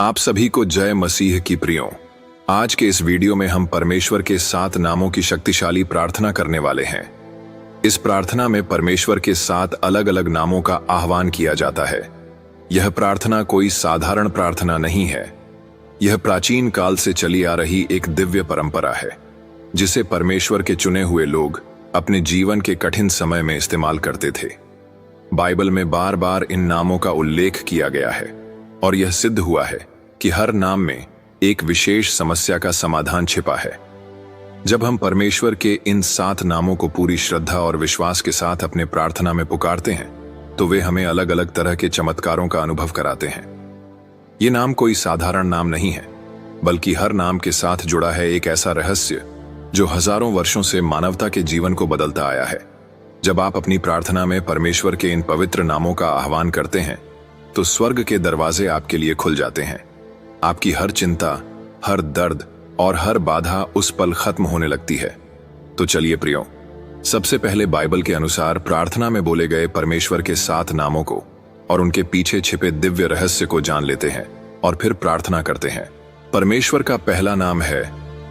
आप सभी को जय मसीह की प्रियों। आज के इस वीडियो में हम परमेश्वर के 7 नामों की शक्तिशाली प्रार्थना करने वाले हैं। इस प्रार्थना में परमेश्वर के 7 अलग अलग नामों का आह्वान किया जाता है। यह प्रार्थना कोई साधारण प्रार्थना नहीं है। यह प्राचीन काल से चली आ रही एक दिव्य परंपरा है, जिसे परमेश्वर के चुने हुए लोग अपने जीवन के कठिन समय में इस्तेमाल करते थे। बाइबल में बार बार इन नामों का उल्लेख किया गया है और यह सिद्ध हुआ है कि हर नाम में एक विशेष समस्या का समाधान छिपा है। जब हम परमेश्वर के इन 7 नामों को पूरी श्रद्धा और विश्वास के साथ अपने प्रार्थना में पुकारते हैं, तो वे हमें अलग अलग तरह के चमत्कारों का अनुभव कराते हैं। ये नाम कोई साधारण नाम नहीं है, बल्कि हर नाम के साथ जुड़ा है एक ऐसा रहस्य जो हजारों वर्षों से मानवता के जीवन को बदलता आया है। जब आप अपनी प्रार्थना में परमेश्वर के इन पवित्र नामों का आह्वान करते हैं, तो स्वर्ग के दरवाजे आपके लिए खुल जाते हैं। आपकी हर चिंता, हर दर्द और हर बाधा उस पल खत्म होने लगती है। तो चलिए प्रियो, सबसे पहले बाइबल के अनुसार प्रार्थना में बोले गए परमेश्वर के 7 नामों को और उनके पीछे छिपे दिव्य रहस्य को जान लेते हैं और फिर प्रार्थना करते हैं। परमेश्वर का पहला नाम है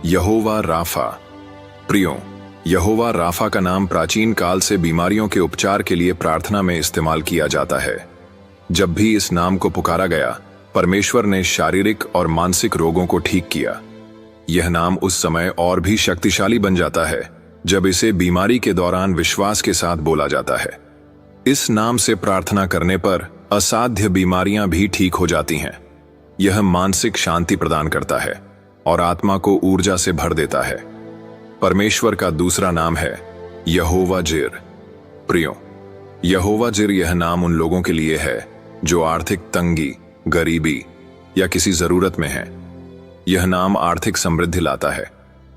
यहोवा राफा। प्रियो, यहोवा राफा का नाम प्राचीन काल से बीमारियों के उपचार के लिए प्रार्थना में इस्तेमाल किया जाता है। जब भी इस नाम को पुकारा गया, परमेश्वर ने शारीरिक और मानसिक रोगों को ठीक किया। यह नाम उस समय और भी शक्तिशाली बन जाता है जब इसे बीमारी के दौरान विश्वास के साथ बोला जाता है। इस नाम से प्रार्थना करने पर असाध्य बीमारियां भी ठीक हो जाती हैं। यह मानसिक शांति प्रदान करता है और आत्मा को ऊर्जा से भर देता है। परमेश्वर का दूसरा नाम है यहोवा जिर। प्रियो, यहोवा जिर यह नाम उन लोगों के लिए है जो आर्थिक तंगी, गरीबी या किसी जरूरत में है। यह नाम आर्थिक समृद्धि लाता है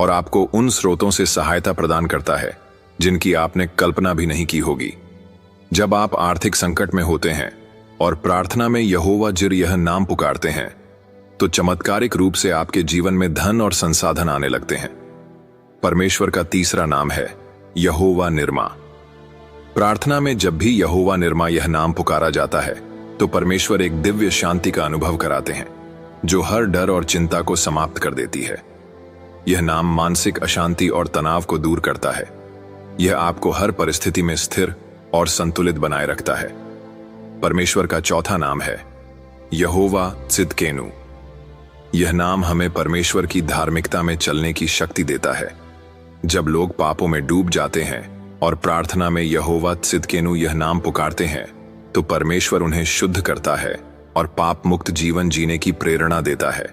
और आपको उन स्रोतों से सहायता प्रदान करता है जिनकी आपने कल्पना भी नहीं की होगी। जब आप आर्थिक संकट में होते हैं और प्रार्थना में यहोवा जिर यह नाम पुकारते हैं, तो चमत्कारिक रूप से आपके जीवन में धन और संसाधन आने लगते हैं। परमेश्वर का तीसरा नाम है यहोवा निर्मा। प्रार्थना में जब भी यहोवा निर्मा यह नाम पुकारा जाता है, तो परमेश्वर एक दिव्य शांति का अनुभव कराते हैं जो हर डर और चिंता को समाप्त कर देती है। यह नाम मानसिक अशांति और तनाव को दूर करता है। यह आपको हर परिस्थिति में स्थिर और संतुलित बनाए रखता है। परमेश्वर का चौथा नाम है यहोवा त्सिदकेनु। यह नाम हमें परमेश्वर की धार्मिकता में चलने की शक्ति देता है। जब लोग पापों में डूब जाते हैं और प्रार्थना में यहोवा त्सिदकेनु यह नाम पुकारते हैं, तो परमेश्वर उन्हें शुद्ध करता है और पाप मुक्त जीवन जीने की प्रेरणा देता है।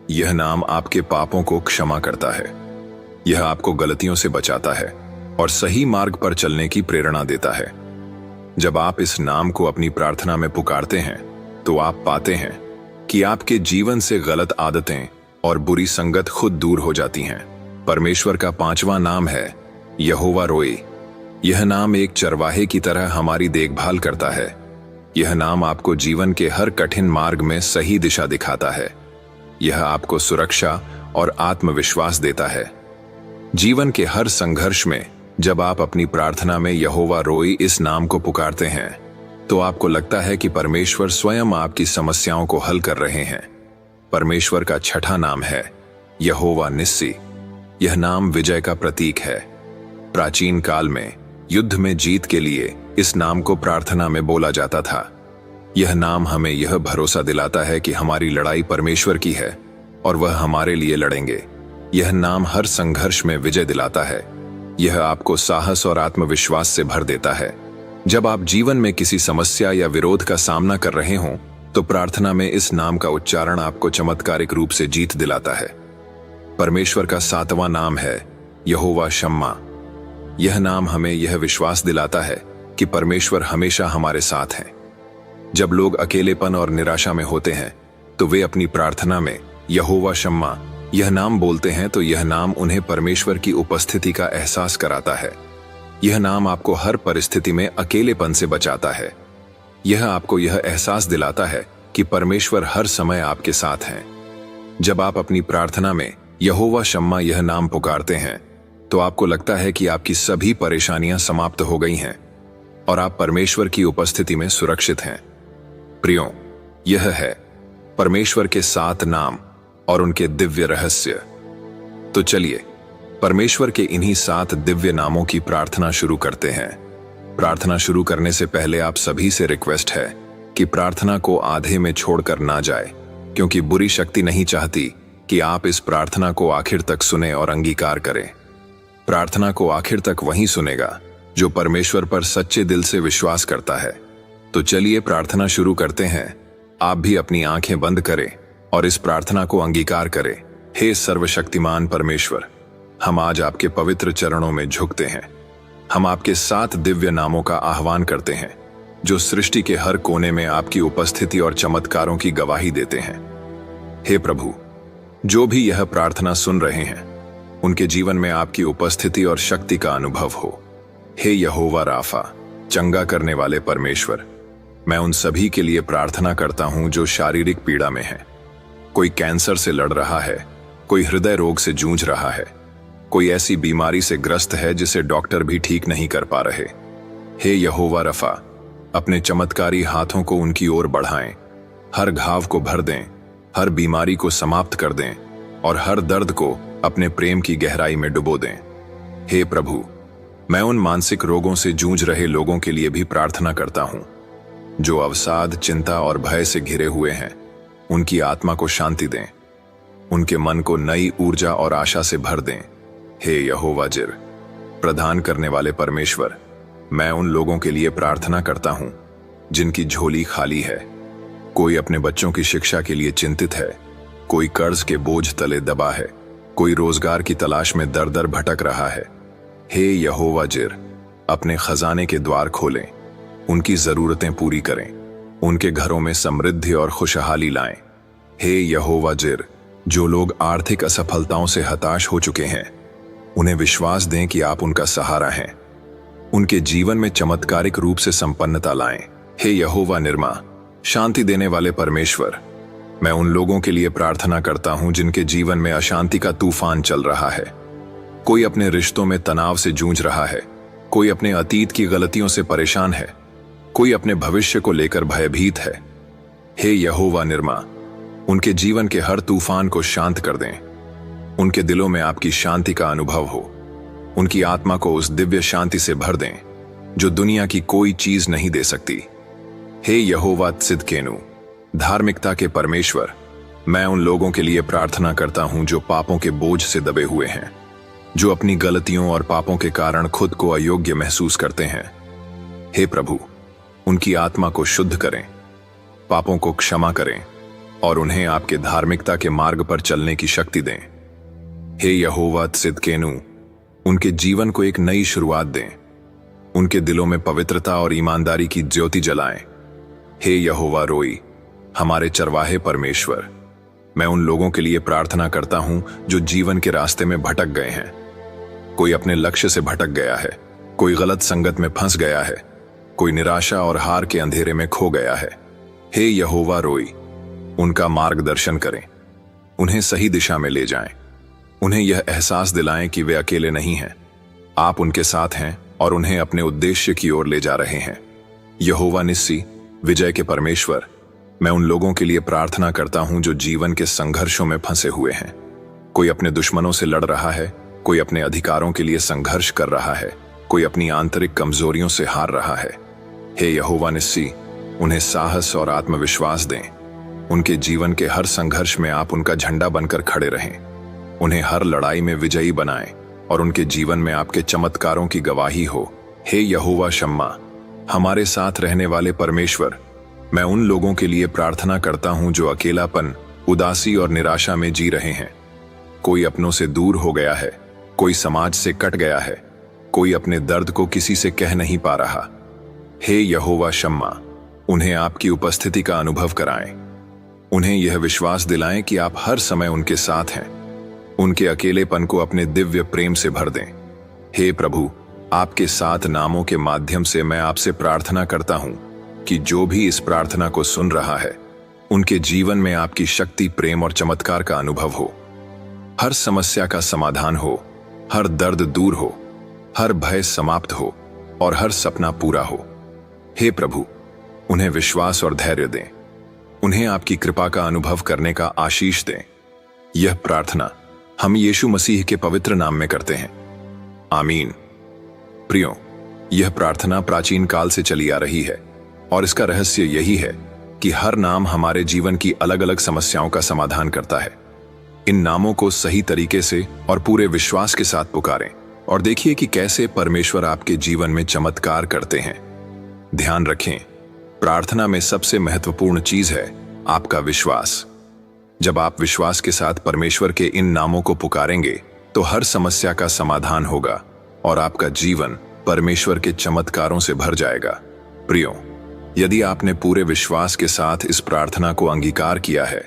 यह नाम आपके पापों को क्षमा करता है। यह आपको गलतियों से बचाता है और सही मार्ग पर चलने की प्रेरणा देता है। जब आप इस नाम को अपनी प्रार्थना में पुकारते हैं, तो आप पाते हैं कि आपके जीवन से गलत आदतें और बुरी संगत खुद दूर हो जाती हैं। परमेश्वर का 5वां नाम है यहोवा रोई। यह नाम एक चरवाहे की तरह हमारी देखभाल करता है। यह नाम आपको जीवन के हर कठिन मार्ग में सही दिशा दिखाता है। यह आपको सुरक्षा और आत्मविश्वास देता है। जीवन के हर संघर्ष में जब आप अपनी प्रार्थना में यहोवा रोई इस नाम को पुकारते हैं, तो आपको लगता है कि परमेश्वर स्वयं आपकी समस्याओं को हल कर रहे हैं। परमेश्वर का 6ठा नाम है यहोवा निस्सी। यह नाम विजय का प्रतीक है। प्राचीन काल में युद्ध में जीत के लिए इस नाम को प्रार्थना में बोला जाता था। यह नाम हमें यह भरोसा दिलाता है कि हमारी लड़ाई परमेश्वर की है और वह हमारे लिए लड़ेंगे। यह नाम हर संघर्ष में विजय दिलाता है। यह आपको साहस और आत्मविश्वास से भर देता है। जब आप जीवन में किसी समस्या या विरोध का सामना कर रहे हों, तो प्रार्थना में इस नाम का उच्चारण आपको चमत्कारिक रूप से जीत दिलाता है। परमेश्वर का 7वां नाम है यहोवा शम्मा। यह नाम हमें यह विश्वास दिलाता है कि परमेश्वर हमेशा हमारे साथ हैं। जब लोग अकेलेपन और निराशा में होते हैं, तो वे अपनी प्रार्थना में यहोवा शम्मा यह नाम बोलते हैं, तो यह नाम उन्हें परमेश्वर की उपस्थिति का एहसास कराता है। यह नाम आपको हर परिस्थिति में अकेलेपन से बचाता है। यह आपको यह एहसास दिलाता है कि परमेश्वर हर समय आपके साथ हैं। जब आप अपनी प्रार्थना में यहोवा शम्मा यह नाम पुकारते हैं, तो आपको लगता है कि आपकी सभी परेशानियां समाप्त हो गई हैं और आप परमेश्वर की उपस्थिति में सुरक्षित हैं। प्रियो, यह है परमेश्वर के 7 नाम और उनके दिव्य रहस्य। तो चलिए परमेश्वर के इन्हीं 7 दिव्य नामों की प्रार्थना शुरू करते हैं। प्रार्थना शुरू करने से पहले आप सभी से रिक्वेस्ट है कि प्रार्थना को आधे में छोड़कर ना जाए, क्योंकि बुरी शक्ति नहीं चाहती कि आप इस प्रार्थना को आखिर तक सुने और अंगीकार करें। प्रार्थना को आखिर तक वही सुनेगा जो परमेश्वर पर सच्चे दिल से विश्वास करता है। तो चलिए प्रार्थना शुरू करते हैं। आप भी अपनी आंखें बंद करें और इस प्रार्थना को अंगीकार करें। हे सर्वशक्तिमान परमेश्वर, हम आज आपके पवित्र चरणों में झुकते हैं। हम आपके 7 दिव्य नामों का आह्वान करते हैं जो सृष्टि के हर कोने में आपकी उपस्थिति और चमत्कारों की गवाही देते हैं। हे प्रभु, जो भी यह प्रार्थना सुन रहे हैं उनके जीवन में आपकी उपस्थिति और शक्ति का अनुभव हो। हे यहोवा राफा, चंगा करने वाले परमेश्वर, मैं उन सभी के लिए प्रार्थना करता हूं जो शारीरिक पीड़ा में हैं। कोई कैंसर से लड़ रहा है, कोई हृदय रोग से जूझ रहा है, कोई ऐसी बीमारी से ग्रस्त है जिसे डॉक्टर भी ठीक नहीं कर पा रहे। हे यहोवा रफा, अपने चमत्कारी हाथों को उनकी ओर बढ़ाएं, हर घाव को भर दें, हर बीमारी को समाप्त कर दें और हर दर्द को अपने प्रेम की गहराई में डुबो दें। हे प्रभु, मैं उन मानसिक रोगों से जूझ रहे लोगों के लिए भी प्रार्थना करता हूं जो अवसाद, चिंता और भय से घिरे हुए हैं। उनकी आत्मा को शांति दें, उनके मन को नई ऊर्जा और आशा से भर दें। हे यहोवा जिर, प्रदान करने वाले परमेश्वर, मैं उन लोगों के लिए प्रार्थना करता हूं जिनकी झोली खाली है। कोई अपने बच्चों की शिक्षा के लिए चिंतित है, कोई कर्ज के बोझ तले दबा है, कोई रोजगार की तलाश में दर दर भटक रहा है। हे यहोवा जिर, अपने खजाने के द्वार खोलें, उनकी जरूरतें पूरी करें, उनके घरों में समृद्धि और खुशहाली लाएं। हे यहोवा जिर, जो लोग आर्थिक असफलताओं से हताश हो चुके हैं उन्हें विश्वास दें कि आप उनका सहारा हैं। उनके जीवन में चमत्कारिक रूप से संपन्नता लाएं। हे यहोवा निर्मा, शांति देने वाले परमेश्वर, मैं उन लोगों के लिए प्रार्थना करता हूं जिनके जीवन में अशांति का तूफान चल रहा है। कोई अपने रिश्तों में तनाव से जूझ रहा है, कोई अपने अतीत की गलतियों से परेशान है, कोई अपने भविष्य को लेकर भयभीत है। हे यहोवा निर्मा, उनके जीवन के हर तूफान को शांत कर दें। उनके दिलों में आपकी शांति का अनुभव हो। उनकी आत्मा को उस दिव्य शांति से भर दें जो दुनिया की कोई चीज नहीं दे सकती। हे यहोवा त्सिदकेनु, धार्मिकता के परमेश्वर, मैं उन लोगों के लिए प्रार्थना करता हूं जो पापों के बोझ से दबे हुए हैं, जो अपनी गलतियों और पापों के कारण खुद को अयोग्य महसूस करते हैं। हे प्रभु, उनकी आत्मा को शुद्ध करें, पापों को क्षमा करें और उन्हें आपके धार्मिकता के मार्ग पर चलने की शक्ति दें। हे यहोवा त्सिदकेनु, उनके जीवन को एक नई शुरुआत दें, उनके दिलों में पवित्रता और ईमानदारी की ज्योति जलाएं। हे यहोवा रोई, हमारे चरवाहे परमेश्वर, मैं उन लोगों के लिए प्रार्थना करता हूं जो जीवन के रास्ते में भटक गए हैं। कोई अपने लक्ष्य से भटक गया है, कोई गलत संगत में फंस गया है, कोई निराशा और हार के अंधेरे में खो गया है। हे यहोवा रोई, उनका मार्गदर्शन करें, उन्हें सही दिशा में ले जाएं, उन्हें यह एहसास दिलाएं कि वे अकेले नहीं हैं, आप उनके साथ हैं और उन्हें अपने उद्देश्य की ओर ले जा रहे हैं। यहोवा निस्सी, विजय के परमेश्वर, मैं उन लोगों के लिए प्रार्थना करता हूं जो जीवन के संघर्षों में फंसे हुए हैं। कोई अपने दुश्मनों से लड़ रहा है, कोई अपने अधिकारों के लिए संघर्ष कर रहा है, कोई अपनी आंतरिक कमजोरियों से हार रहा है। हे यहोवा निस्सी, उन्हें साहस और आत्मविश्वास दें। उनके जीवन के हर संघर्ष में आप उनका झंडा बनकर खड़े रहें, उन्हें हर लड़ाई में विजयी बनाएं और उनके जीवन में आपके चमत्कारों की गवाही हो। हे यहोवा शम्मा, हमारे साथ रहने वाले परमेश्वर, मैं उन लोगों के लिए प्रार्थना करता हूं जो अकेलापन, उदासी और निराशा में जी रहे हैं। कोई अपनों से दूर हो गया है, कोई समाज से कट गया है, कोई अपने दर्द को किसी से कह नहीं पा रहा। हे यहोवा शम्मा, उन्हें आपकी उपस्थिति का अनुभव कराएं, उन्हें यह विश्वास दिलाएं कि आप हर समय उनके साथ हैं। उनके अकेलेपन को अपने दिव्य प्रेम से भर दें। हे प्रभु, आपके 7 नामों के माध्यम से मैं आपसे प्रार्थना करता हूं कि जो भी इस प्रार्थना को सुन रहा है उनके जीवन में आपकी शक्ति, प्रेम और चमत्कार का अनुभव हो। हर समस्या का समाधान हो, हर दर्द दूर हो, हर भय समाप्त हो और हर सपना पूरा हो। हे प्रभु, उन्हें विश्वास और धैर्य दें। उन्हें आपकी कृपा का अनुभव करने का आशीष दें। यह प्रार्थना हम यीशु मसीह के पवित्र नाम में करते हैं, आमीन। प्रियो, यह प्रार्थना प्राचीन काल से चली आ रही है और इसका रहस्य यही है कि हर नाम हमारे जीवन की अलग अलग समस्याओं का समाधान करता है। इन नामों को सही तरीके से और पूरे विश्वास के साथ पुकारें और देखिए कि कैसे परमेश्वर आपके जीवन में चमत्कार करते हैं। ध्यान रखें, प्रार्थना में सबसे महत्वपूर्ण चीज है आपका विश्वास। जब आप विश्वास के साथ परमेश्वर के इन नामों को पुकारेंगे तो हर समस्या का समाधान होगा और आपका जीवन परमेश्वर के चमत्कारों से भर जाएगा। प्रियो, यदि आपने पूरे विश्वास के साथ इस प्रार्थना को अंगीकार किया है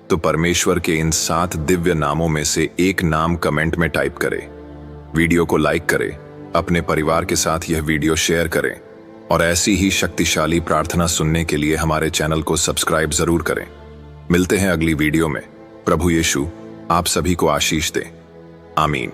तो परमेश्वर के इन 7 दिव्य नामों में से एक नाम कमेंट में टाइप करें। वीडियो को लाइक करें, अपने परिवार के साथ यह वीडियो शेयर करें और ऐसी ही शक्तिशाली प्रार्थना सुनने के लिए हमारे चैनल को सब्सक्राइब जरूर करें। मिलते हैं अगली वीडियो में। प्रभु यीशु आप सभी को आशीष दे, आमीन।